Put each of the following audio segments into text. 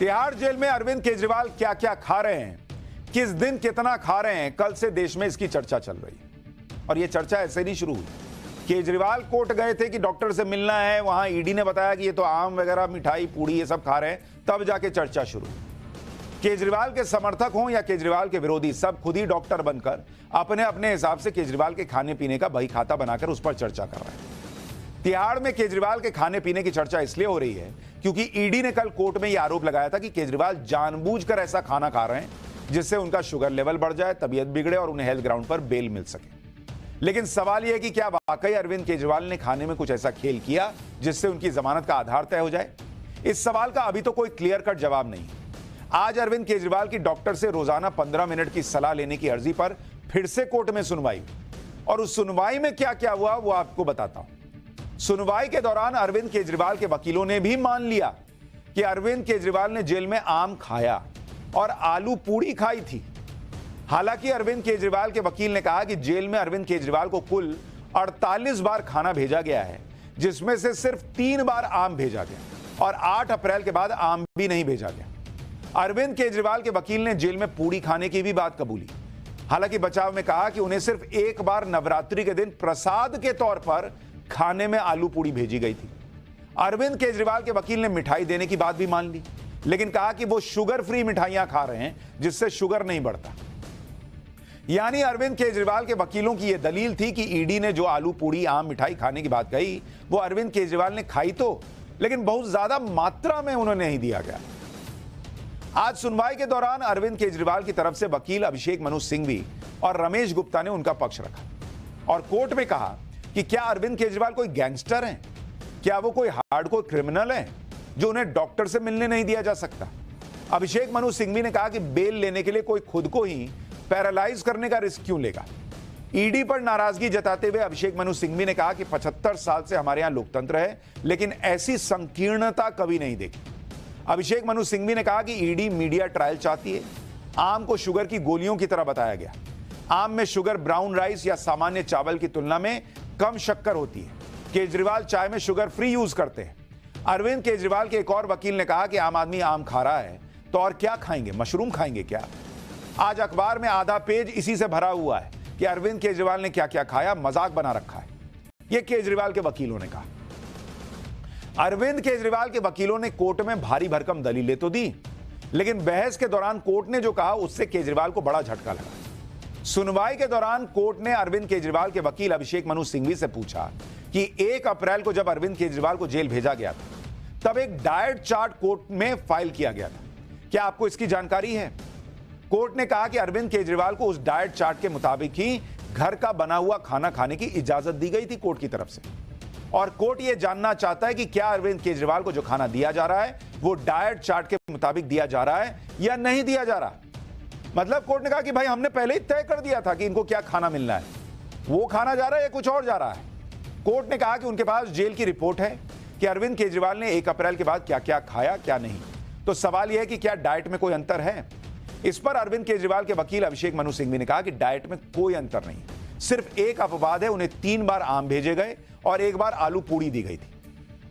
Tihar jail में अरविंद केजरीवाल क्या क्या खा रहे हैं, किस दिन कितना खा रहे हैं, कल से देश में इसकी चर्चा चल रही है। और यह चर्चा ऐसे नहीं शुरू हुई। केजरीवाल कोर्ट गए थे कि डॉक्टर से मिलना है, वहां ईडी ने बताया कि ये तो आम वगैरह मिठाई पूड़ी ये सब खा रहे हैं, तब जाके चर्चा शुरू। केजरीवाल के समर्थक हों या केजरीवाल के विरोधी, सब खुद ही डॉक्टर बनकर अपने अपने हिसाब से केजरीवाल के खाने पीने का बही खाता बनाकर उस पर चर्चा कर रहे हैं। तिहाड़ में केजरीवाल के खाने पीने की चर्चा इसलिए हो रही है क्योंकि ईडी ने कल कोर्ट में यह आरोप लगाया था कि केजरीवाल जानबूझकर ऐसा खाना खा रहे हैं जिससे उनका शुगर लेवल बढ़ जाए, तबीयत बिगड़े और उन्हें हेल्थ ग्राउंड पर बेल मिल सके। लेकिन सवाल यह है कि क्या वाकई अरविंद केजरीवाल ने खाने में कुछ ऐसा खेल किया जिससे उनकी जमानत का आधार तय हो जाए? इस सवाल का अभी तो कोई क्लियर कट जवाब नहीं। आज अरविंद केजरीवाल की डॉक्टर से रोजाना 15 मिनट की सलाह लेने की अर्जी पर फिर से कोर्ट में सुनवाई, और उस सुनवाई में क्या क्या हुआ वो आपको बताता हूं। सुनवाई के दौरान अरविंद केजरीवाल के वकीलों ने भी मान लिया कि अरविंद केजरीवाल ने जेल में आम खाया और आलू पूड़ी खाई थी। हालांकि अरविंद केजरीवाल के वकील ने कहा कि जेल में अरविंद केजरीवाल को कुल 48 बार खाना भेजा गया है, जिसमें से सिर्फ 3 बार आम भेजा गया और 8 अप्रैल के बाद आम भी नहीं भेजा गया। अरविंद केजरीवाल के वकील ने जेल में पूड़ी खाने की भी बात कबूली। हालांकि बचाव में कहा कि उन्हें सिर्फ एक बार नवरात्रि के दिन प्रसाद के तौर पर खाने में आलू पूड़ी भेजी गई थी। अरविंद केजरीवाल के वकील ने मिठाई देने की बात भी मान ली, लेकिन कहा कि वो शुगर फ्री मिठाइयां खा रहे हैं जिससे शुगर नहीं बढ़ता। यानी अरविंद केजरीवाल के वकीलों की यह दलील थी कि ईडी ने जो आलू पूड़ी आम मिठाई खाने की बात कही वो अरविंद केजरीवाल ने खाई तो, लेकिन बहुत ज्यादा मात्रा में उन्हें नहीं दिया गया। आज सुनवाई के दौरान अरविंद केजरीवाल की तरफ से वकील अभिषेक मनु सिंघवी और रमेश गुप्ता ने उनका पक्ष रखा और कोर्ट में कहा कि क्या अरविंद केजरीवाल कोई गैंगस्टर हैं? क्या वो कोई हार्डकोर क्रिमिनल हैं जो उन्हें डॉक्टर से मिलने नहीं दिया जा सकता? अभिषेक मनु सिंघवी ने कहा कि बेल लेने के लिए कोई खुद को ही पैरालाइज करने का रिस्क क्यों लेगा? ईडी पर नाराजगी जताते हुए अभिषेक मनु सिंघवी ने कहा कि 75 साल से हमारे यहां लोकतंत्र है, लेकिन ऐसी संकीर्णता कभी नहीं देखी। अभिषेक मनु सिंघवी ने कहा कि ईडी मीडिया ट्रायल चाहती है। आम को शुगर की गोलियों की तरह बताया गया। आम में शुगर ब्राउन राइस या सामान्य चावल की तुलना में कम शक्कर होती है। केजरीवाल चाय में शुगर फ्री यूज करते हैं। अरविंद केजरीवाल के एक और वकील ने कहा कि आम आदमी आम खा रहा है तो और क्या खाएंगे, मशरूम खाएंगे क्या? आज अखबार में आधा पेज इसी से भरा हुआ है कि अरविंद केजरीवाल ने क्या क्या खाया, मजाक बना रखा है। यह केजरीवाल के वकीलों ने कहा। अरविंद केजरीवाल के वकीलों ने कोर्ट में भारी भरकम दलीलें तो दी, लेकिन बहस के दौरान कोर्ट ने जो कहा उससे केजरीवाल को बड़ा झटका लगा। सुनवाई के दौरान कोर्ट ने अरविंद केजरीवाल के वकील अभिषेक मनु सिंघवी से पूछा कि 1 अप्रैल को जब अरविंद केजरीवाल को जेल भेजा गया था तब एक डाइट चार्ट कोर्ट में फाइल किया गया था। क्या आपको इसकी जानकारी है? कोर्ट ने कहा कि अरविंद केजरीवाल को उस डाइट चार्ट के मुताबिक ही घर का बना हुआ खाना खाने की इजाजत दी गई थी कोर्ट की तरफ से। और कोर्ट यह जानना चाहता है कि क्या अरविंद केजरीवाल को जो खाना दिया जा रहा है वो डाइट चार्ट के मुताबिक दिया जा रहा है या नहीं दिया जा रहा। मतलब कोर्ट ने कहा कि भाई हमने पहले ही तय कर दिया था कि इनको क्या खाना मिलना है, वो खाना जा रहा है या कुछ और जा रहा है। कोर्ट ने कहा कि उनके पास जेल की रिपोर्ट है कि अरविंद केजरीवाल ने 1 अप्रैल के बाद क्या क्या खाया क्या नहीं। तो सवाल यह है कि क्या डाइट में कोई अंतर है? इस पर अरविंद केजरीवाल के वकील अभिषेक मनु सिंघवी ने कहा कि डाइट में कोई अंतर नहीं, सिर्फ एक अपवाद है, उन्हें 3 बार आम भेजे गए और 1 बार आलू पूड़ी दी गई थी।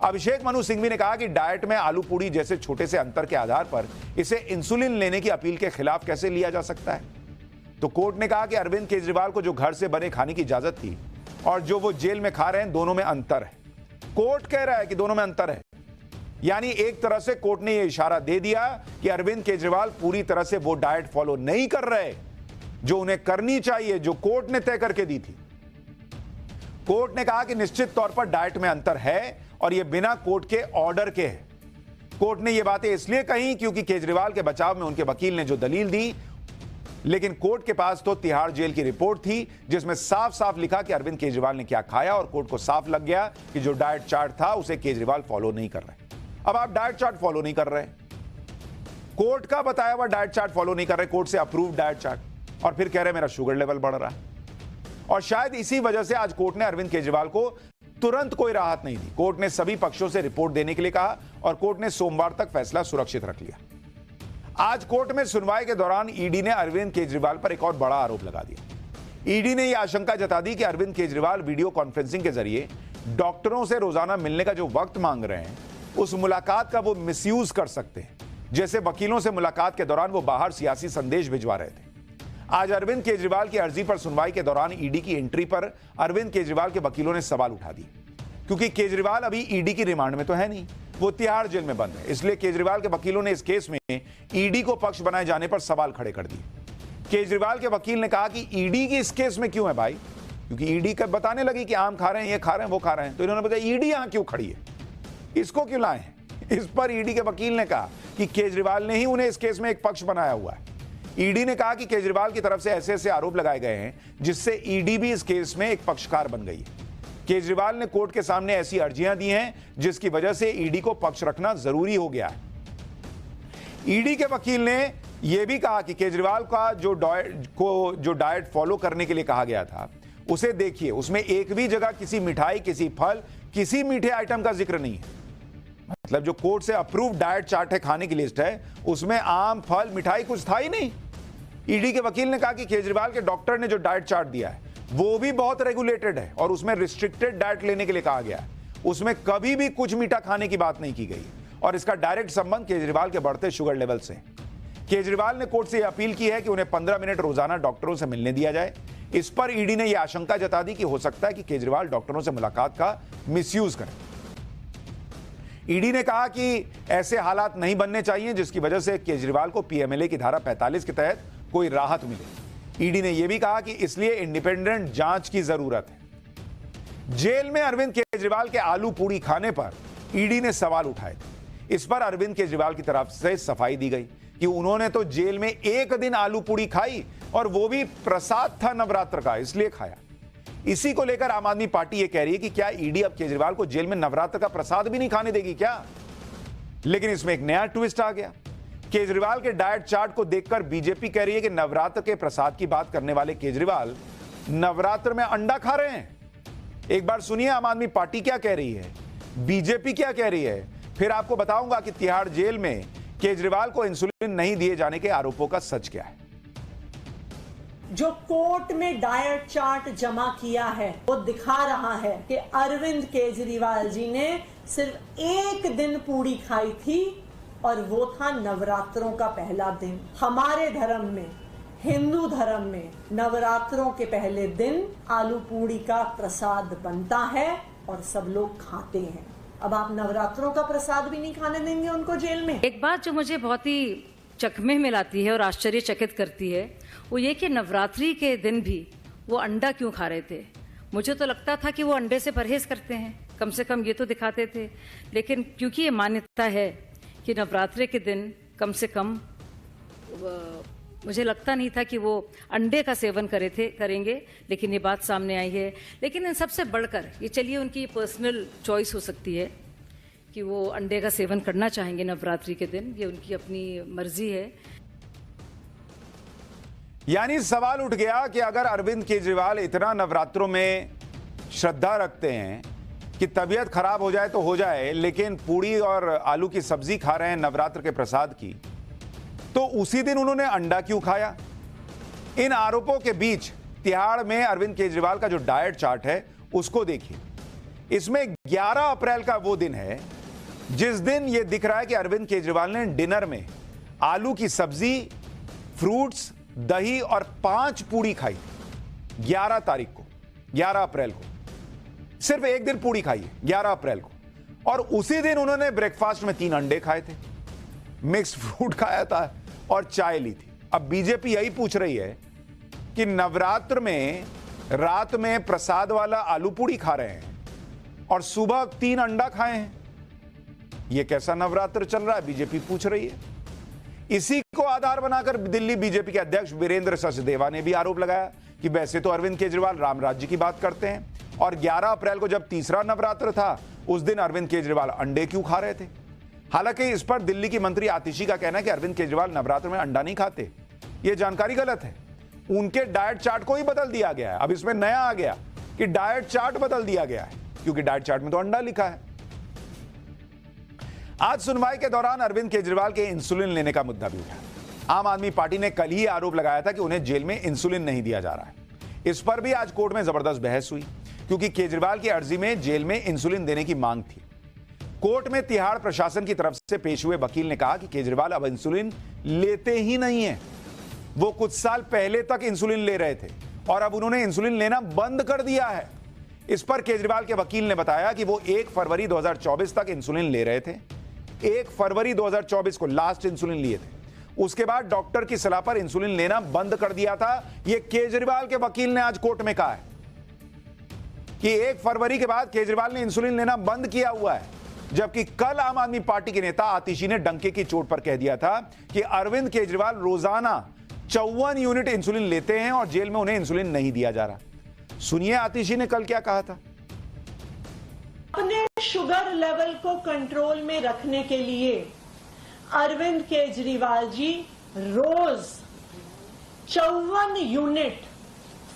अभिषेक मनु सिंघवी ने कहा कि डाइट में आलू पूड़ी जैसे छोटे से अंतर के आधार पर इसे इंसुलिन लेने की अपील के खिलाफ कैसे लिया जा सकता है? तो कोर्ट ने कहा कि अरविंद केजरीवाल को जो घर से बने खाने की इजाजत थी और जो वो जेल में खा रहे हैं, दोनों में अंतर है। कोर्ट कह रहा है कि दोनों में अंतर है। यानी एक तरह से कोर्ट ने यह इशारा दे दिया कि अरविंद केजरीवाल पूरी तरह से वो डाइट फॉलो नहीं कर रहे जो उन्हें करनी चाहिए, जो कोर्ट ने तय करके दी थी। कोर्ट ने कहा कि निश्चित तौर पर डाइट में अंतर है और यह बिना कोर्ट के ऑर्डर के है। कोर्ट ने यह बातें इसलिए कही क्योंकि केजरीवाल के बचाव में उनके वकील ने जो दलील दी, लेकिन कोर्ट के पास तो तिहाड़ जेल की रिपोर्ट थी जिसमें साफ साफ लिखा कि अरविंद केजरीवाल ने क्या खाया और कोर्ट को साफ लग गया कि जो डाइट चार्ट था उसे केजरीवाल फॉलो नहीं कर रहे। अब आप डाइट चार्ट फॉलो नहीं कर रहे, कोर्ट का बताया हुआ डाइट चार्ट फॉलो नहीं कर रहे, कोर्ट से अप्रूव्ड डाइट चार्ट, और फिर कह रहे मेरा शुगर लेवल बढ़ रहा है। और शायद इसी वजह से आज कोर्ट ने अरविंद केजरीवाल को तुरंत कोई राहत नहीं दी। कोर्ट ने सभी पक्षों से रिपोर्ट देने के लिए कहा और कोर्ट ने सोमवार तक फैसला सुरक्षित रख लिया। आज कोर्ट में सुनवाई के दौरान ईडी ने अरविंद केजरीवाल पर एक और बड़ा आरोप लगा दिया। ईडी ने यह आशंका जता दी कि अरविंद केजरीवाल वीडियो कॉन्फ्रेंसिंग के जरिए डॉक्टरों से रोजाना मिलने का जो वक्त मांग रहे हैं, उस मुलाकात का वो मिसयूज कर सकते हैं जैसे वकीलों से मुलाकात के दौरान वो बाहर सियासी संदेश भिजवा रहे थे। आज अरविंद केजरीवाल की अर्जी पर सुनवाई के दौरान ईडी की एंट्री पर अरविंद केजरीवाल के वकीलों ने सवाल उठा दिए, क्योंकि केजरीवाल अभी ईडी की रिमांड में तो है नहीं, वो तिहाड़ जेल में बंद है। इसलिए केजरीवाल के वकीलों ने इस केस में ईडी को पक्ष बनाए जाने पर सवाल खड़े कर दिए। केजरीवाल के वकील ने कहा कि ईडी की इस केस में क्यों है भाई, क्योंकि ईडी कब बताने लगी कि आम खा रहे हैं, ये खा रहे हैं, वो खा रहे हैं, तो इन्होंने बताया ईडी यहां क्यों खड़ी है, इसको क्यों लाए हैं। इस पर ईडी के वकील ने कहा कि केजरीवाल ने ही उन्हें इस केस में एक पक्ष बनाया हुआ है। ईडी ने कहा कि केजरीवाल की तरफ से ऐसे ऐसे आरोप लगाए गए हैं जिससे ईडी भी इस केस में एक पक्षकार बन गई है। केजरीवाल ने कोर्ट के सामने ऐसी अर्जियां दी हैं जिसकी वजह से ईडी को पक्ष रखना जरूरी हो गया है। ईडी के वकील ने यह भी कहा कि केजरीवाल का जो डाइट फॉलो करने के लिए कहा गया था उसे देखिए, उसमें एक भी जगह किसी मिठाई, किसी फल, किसी मीठे आइटम का जिक्र नहीं है। मतलब जो कोर्ट से अप्रूव डाइट चार्ट है, खाने की लिस्ट है, उसमें आम, फल, मिठाई कुछ था ही नहीं। ईडी के वकील ने कहा कि केजरीवाल के डॉक्टर ने जो डाइट चार्ट दिया है वो भी बहुत रेगुलेटेड है और उसमें रिस्ट्रिक्टेड डाइट लेने के लिए कहा गया है। उसमें कभी भी कुछ मीठा खाने की बात नहीं की गई और इसका डायरेक्ट संबंध केजरीवाल के बढ़ते शुगर लेवल से। केजरीवाल ने कोर्ट से यह अपील की है कि उन्हें 15 मिनट रोजाना डॉक्टरों से मिलने दिया जाए। इस पर ईडी ने यह आशंका जता दी कि हो सकता है कि केजरीवाल डॉक्टरों से मुलाकात का मिसयूज करें। ईडी ने कहा कि ऐसे हालात नहीं बनने चाहिए जिसकी वजह से केजरीवाल को पीएमएलए की धारा 45 के तहत कोई राहत मिले। ईडी ने यह भी कहा कि इसलिए इंडिपेंडेंट जांच की जरूरत है। जेल में अरविंद केजरीवाल के आलू पूड़ी खाने पर ईडी ने सवाल उठाए थे। इस पर अरविंद केजरीवाल की तरफ से सफाई दी गई कि उन्होंने तो जेल में एक दिन आलू पूड़ी खाई और वो भी प्रसाद था नवरात्र का, इसलिए खाया। इसी को लेकर आम आदमी पार्टी ये कह रही है कि क्या ईडी अब केजरीवाल को जेल में नवरात्र का प्रसाद भी नहीं खाने देगी क्या? लेकिन इसमें एक नया ट्विस्ट आ गया। केजरीवाल के डाइट चार्ट को देखकर बीजेपी कह रही है कि नवरात्र के प्रसाद की बात करने वाले केजरीवाल नवरात्र में अंडा खा रहे हैं। एक बार सुनिए आम आदमी पार्टी क्या कह रही है, बीजेपी क्या कह रही है, फिर आपको बताऊंगा कि तिहाड़ जेल में केजरीवाल को इंसुलिन नहीं दिए जाने के आरोपों का सच क्या है। जो कोर्ट में डाइट चार्ट जमा किया है वो दिखा रहा है कि अरविंद केजरीवाल जी ने सिर्फ एक दिन पूड़ी खाई थी और वो था नवरात्रों का पहला दिन। हमारे धर्म में, हिंदू धर्म में, नवरात्रों के पहले दिन आलू पूड़ी का प्रसाद बनता है और सब लोग खाते हैं। अब आप नवरात्रों का प्रसाद भी नहीं खाने देंगे उनको जेल में? एक बात जो मुझे बहुत ही चकमे में लाती है और आश्चर्यचकित करती है वो ये कि नवरात्रि के दिन भी वो अंडा क्यों खा रहे थे। मुझे तो लगता था कि वो अंडे से परहेज करते हैं, कम से कम ये तो दिखाते थे। लेकिन क्योंकि ये मान्यता है कि नवरात्रि के दिन कम से कम मुझे लगता नहीं था कि वो अंडे का सेवन करेंगे, लेकिन ये बात सामने आई है। लेकिन इन सबसे बढ़कर ये चलिए उनकी पर्सनल चॉइस हो सकती है कि वो अंडे का सेवन करना चाहेंगे नवरात्रि के दिन, ये उनकी अपनी मर्जी है। यानी सवाल उठ गया कि अगर अरविंद केजरीवाल इतना नवरात्रों में श्रद्धा रखते हैं कि तबीयत खराब हो जाए तो हो जाए, लेकिन पूड़ी और आलू की सब्जी खा रहे हैं नवरात्र के प्रसाद की, तो उसी दिन उन्होंने अंडा क्यों खाया? इन आरोपों के बीच तिहाड़ में अरविंद केजरीवाल का जो डाइट चार्ट है उसको देखिए। इसमें 11 अप्रैल का वो दिन है जिस दिन यह दिख रहा है कि अरविंद केजरीवाल ने डिनर में आलू की सब्जी, फ्रूट्स, दही और 5 पूड़ी खाई। 11 तारीख को, 11 अप्रैल को सिर्फ एक दिन पूड़ी खाई है, 11 अप्रैल को। और उसी दिन उन्होंने ब्रेकफास्ट में 3 अंडे खाए थे, मिक्स्ड फ्रूट खाया था और चाय ली थी। अब बीजेपी यही पूछ रही है कि नवरात्र में रात में प्रसाद वाला आलू पूड़ी खा रहे हैं और सुबह 3 अंडा खाए हैं, यह कैसा नवरात्र चल रहा है? बीजेपी पूछ रही है। इसी को आधार बनाकर दिल्ली बीजेपी के अध्यक्ष वीरेंद्र सचदेवा ने भी आरोप लगाया कि वैसे तो अरविंद केजरीवाल राम राज्य की बात करते हैं और 11 अप्रैल को जब तीसरा नवरात्र था उस दिन अरविंद केजरीवाल अंडे क्यों खा रहे थे? हालांकि इस पर दिल्ली की मंत्री आतिशी का कहना है कि अरविंद केजरीवाल नवरात्र में अंडा नहीं खाते। यह जानकारी गलत है, उनके डाइट चार्ट को ही बदल दिया गया है। अब इसमें नया आ गया कि डाइट चार्ट बदल दिया गया है, क्योंकि डाइट चार्ट में तो अंडा लिखा है। आज सुनवाई के दौरान अरविंद केजरीवाल के इंसुलिन लेने का मुद्दा भी उठा। आम आदमी पार्टी ने कल ही आरोप लगाया था कि उन्हें जेल में इंसुलिन नहीं दिया जा रहा है। इस पर भी आज कोर्ट में जबरदस्त बहस हुई, क्योंकि केजरीवाल की अर्जी में जेल में इंसुलिन देने की मांग थी। कोर्ट में तिहाड़ प्रशासन की तरफ से पेश हुए वकील ने कहा कि केजरीवाल अब इंसुलिन लेते ही नहीं है। वो कुछ साल पहले तक इंसुलिन ले रहे थे और अब उन्होंने इंसुलिन लेना बंद कर दिया है। इस पर केजरीवाल के वकील ने बताया कि वो 1 फरवरी 2024 तक इंसुलिन ले रहे थे। 1 फरवरी 2024 को लास्ट इंसुलिन लिए थे। उसके बाद डॉक्टर की सलाह पर इंसुलिन लेना बंद कर दिया था। यह केजरीवाल के वकील ने आज कोर्ट में कहा है कि 1 फरवरी के बाद केजरीवाल ने इंसुलिन लेना बंद किया हुआ है, जबकि कल आम आदमी पार्टी के नेता आतिशी ने डंके की चोट पर कह दिया था कि अरविंद केजरीवाल रोजाना 54 यूनिट इंसुलिन लेते हैं और जेल में उन्हें इंसुलिन नहीं दिया जा रहा। सुनिए आतिशी ने कल क्या कहा था। अपने शुगर लेवल को कंट्रोल में रखने के लिए अरविंद केजरीवाल जी रोज 54 यूनिट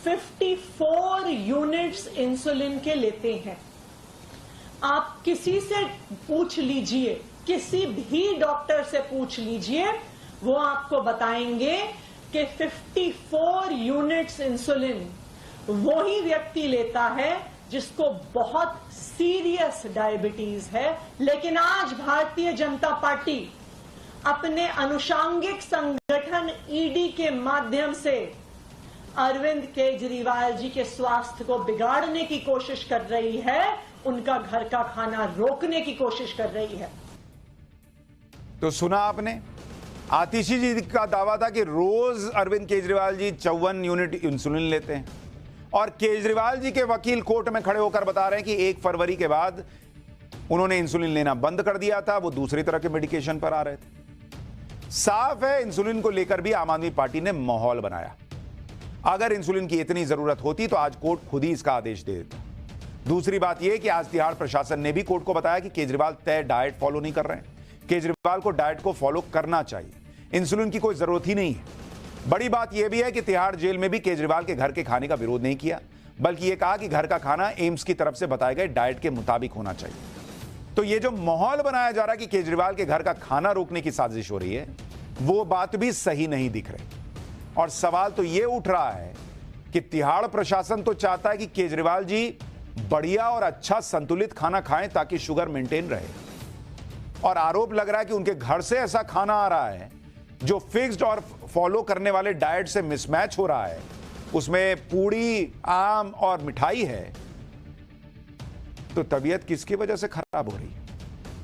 54 यूनिट्स इंसुलिन के लेते हैं। आप किसी से पूछ लीजिए, किसी भी डॉक्टर से पूछ लीजिए, वो आपको बताएंगे कि 54 यूनिट्स इंसुलिन वो ही व्यक्ति लेता है जिसको बहुत सीरियस डायबिटीज है। लेकिन आज भारतीय जनता पार्टी अपने अनुषांगिक संगठन ईडी के माध्यम से अरविंद केजरीवाल जी के स्वास्थ्य को बिगाड़ने की कोशिश कर रही है, उनका घर का खाना रोकने की कोशिश कर रही है। तो सुना आपने, आतिशी जी का दावा था कि रोज अरविंद केजरीवाल जी 54 यूनिट इंसुलिन लेते हैं और केजरीवाल जी के वकील कोर्ट में खड़े होकर बता रहे हैं कि 1 फरवरी के बाद उन्होंने इंसुलिन लेना बंद कर दिया था, वो दूसरी तरह के मेडिकेशन पर आ रहे थे। साफ है, इंसुलिन को लेकर भी आम आदमी पार्टी ने माहौल बनाया। अगर इंसुलिन की इतनी जरूरत होती तो आज कोर्ट खुद ही इसका आदेश दे देता। दूसरी बात यह कि आज तिहाड़ प्रशासन ने भी कोर्ट को बताया कि केजरीवाल तय डाइट फॉलो नहीं कर रहे हैं। केजरीवाल को डाइट को फॉलो करना चाहिए, इंसुलिन की कोई जरूरत ही नहीं है। बड़ी बात यह भी है कि तिहाड़ जेल में भी केजरीवाल के घर के खाने का विरोध नहीं किया, बल्कि यह कहा कि घर का खाना एम्स की तरफ से बताए गए डाइट के मुताबिक होना चाहिए। तो यह जो माहौल बनाया जा रहा है कि केजरीवाल के घर का खाना रोकने की साजिश हो रही है, वो बात भी सही नहीं दिख रही। और सवाल तो यह उठ रहा है कि तिहाड़ प्रशासन तो चाहता है कि केजरीवाल जी बढ़िया और अच्छा संतुलित खाना खाएं ताकि शुगर मेंटेन रहे, और आरोप लग रहा है कि उनके घर से ऐसा खाना आ रहा है जो फिक्स्ड और फॉलो करने वाले डाइट से मिसमैच हो रहा है। उसमें पूड़ी, आम और मिठाई है। तो तबीयत किसकी वजह से खराब हो रही है?